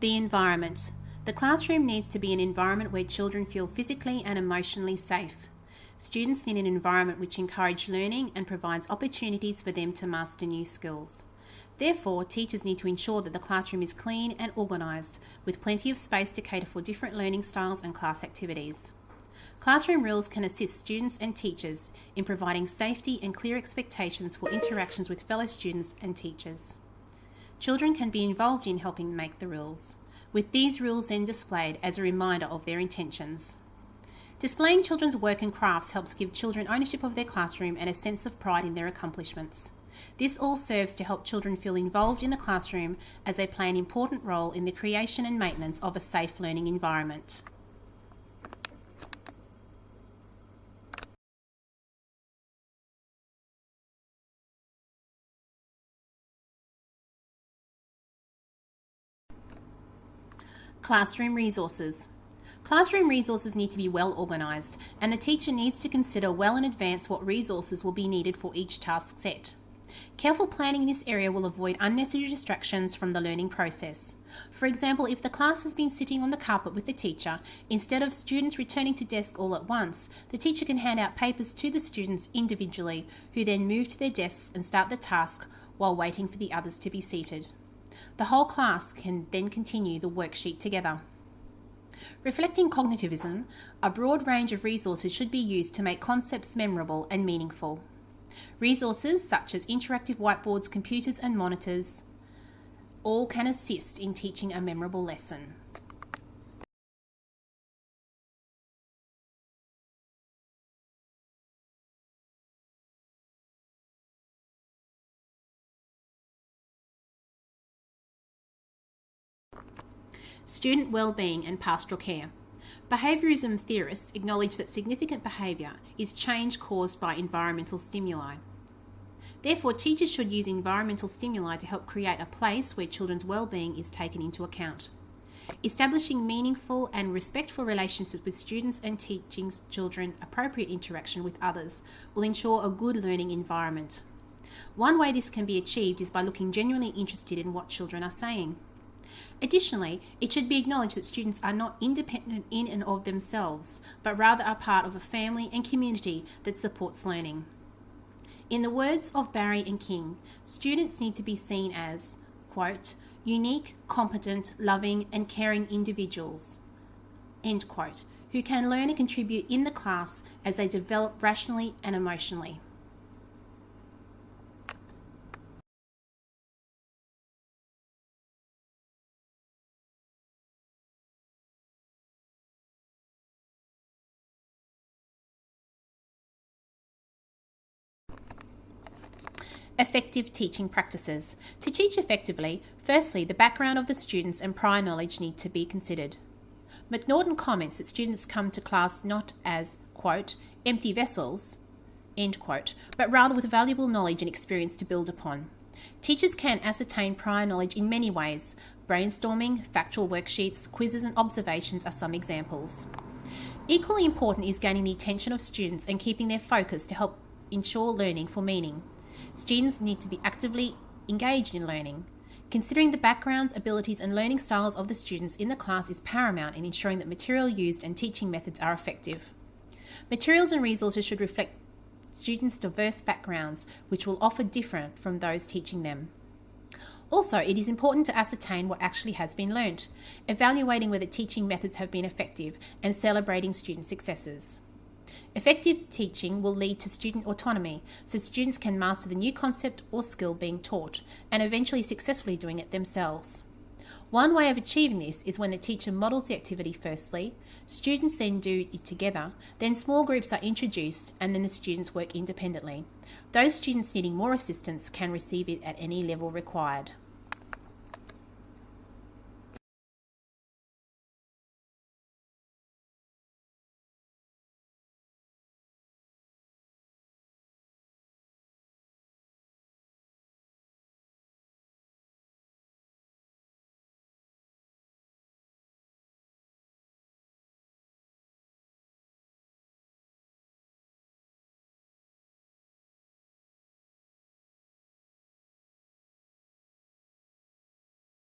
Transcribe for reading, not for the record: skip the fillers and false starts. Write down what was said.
The environment. The classroom needs to be an environment where children feel physically and emotionally safe. Students need an environment which encourages learning and provides opportunities for them to master new skills. Therefore, teachers need to ensure that the classroom is clean and organised, with plenty of space to cater for different learning styles and class activities. Classroom rules can assist students and teachers in providing safety and clear expectations for interactions with fellow students and teachers. Children can be involved in helping make the rules, with these rules then displayed as a reminder of their intentions. Displaying children's work and crafts helps give children ownership of their classroom and a sense of pride in their accomplishments. This all serves to help children feel involved in the classroom as they play an important role in the creation and maintenance of a safe learning environment. Classroom resources. Classroom resources need to be well organised, and the teacher needs to consider well in advance what resources will be needed for each task set. Careful planning in this area will avoid unnecessary distractions from the learning process. For example, if the class has been sitting on the carpet with the teacher, instead of students returning to desk all at once, the teacher can hand out papers to the students individually, who then move to their desks and start the task while waiting for the others to be seated. The whole class can then continue the worksheet together. Reflecting cognitivism, a broad range of resources should be used to make concepts memorable and meaningful. Resources such as interactive whiteboards, computers and monitors all can assist in teaching a memorable lesson. Student well-being and pastoral care. Behaviourism theorists acknowledge that significant behaviour is change caused by environmental stimuli. Therefore, teachers should use environmental stimuli to help create a place where children's well-being is taken into account. Establishing meaningful and respectful relationships with students and teaching children appropriate interaction with others will ensure a good learning environment. One way this can be achieved is by looking genuinely interested in what children are saying. Additionally, it should be acknowledged that students are not independent in and of themselves, but rather are part of a family and community that supports learning. In the words of Barry and King, students need to be seen as, quote, unique, competent, loving and caring individuals, end quote, who can learn and contribute in the class as they develop rationally and emotionally. Effective teaching practices. To teach effectively, firstly, the background of the students and prior knowledge need to be considered. McNaughton comments that students come to class not as, quote, empty vessels, end quote, but rather with valuable knowledge and experience to build upon. Teachers can ascertain prior knowledge in many ways. Brainstorming, factual worksheets, quizzes and observations are some examples. Equally important is gaining the attention of students and keeping their focus to help ensure learning for meaning. Students need to be actively engaged in learning. Considering the backgrounds, abilities and learning styles of the students in the class is paramount in ensuring that material used and teaching methods are effective. Materials and resources should reflect students' diverse backgrounds, which will offer different from those teaching them. Also, it is important to ascertain what actually has been learnt, evaluating whether teaching methods have been effective and celebrating student successes. Effective teaching will lead to student autonomy, so students can master the new concept or skill being taught and eventually successfully doing it themselves. One way of achieving this is when the teacher models the activity firstly, students then do it together, then small groups are introduced and then the students work independently. Those students needing more assistance can receive it at any level required.